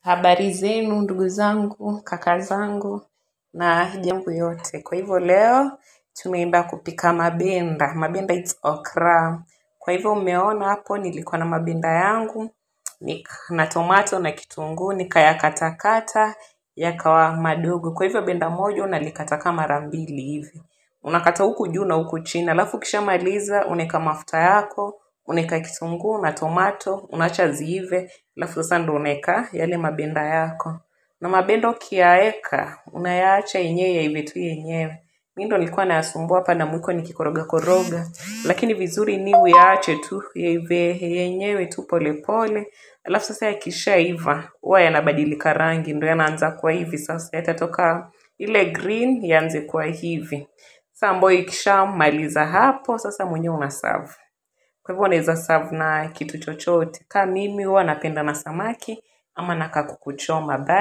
Habari zenu ndugu zangu, kaka zangu na jambo yote. Kwa hivyo leo tumeenda kupika mabenda. Mabenda it's okra. Kwa hivyo umeona hapo nilikuwa na mabenda yangu, na tomato na kitunguu, nikayakatakata yakawa madogo. Kwa hivyo benda moja unalikata kama mara mbili hivi. Unakata huku juu na huku chini. Alafu ukishamaliza unaweka mafuta yako, unaweka kitunguu na tomato, unaacha ziive, alafu sasa ndo unaweka yale mabenda yako. Na mabenda ukiyaweka, unayaacha yenyewe yaive tu yenyewe. Mimi ndo nilikuwa nayasumbua hapa na mwiko nikikoroga koroga, lakini vizuri ni uyaache tu yaive yenyewe tu pole pole. Alafu sasa yakishaiva, huwa yanabadilika rangi, ndo yanaanza kuwa hivi sasa, yatatoka ile green yaanze kuwa hivi. Sasa ambayo ikishamaliza hapo, sasa mwenyewe unaserve. Kwa hivyo unaweza serve na kitu chochote. Kama mimi huwa napenda na samaki ama na kakuku choma. Bye.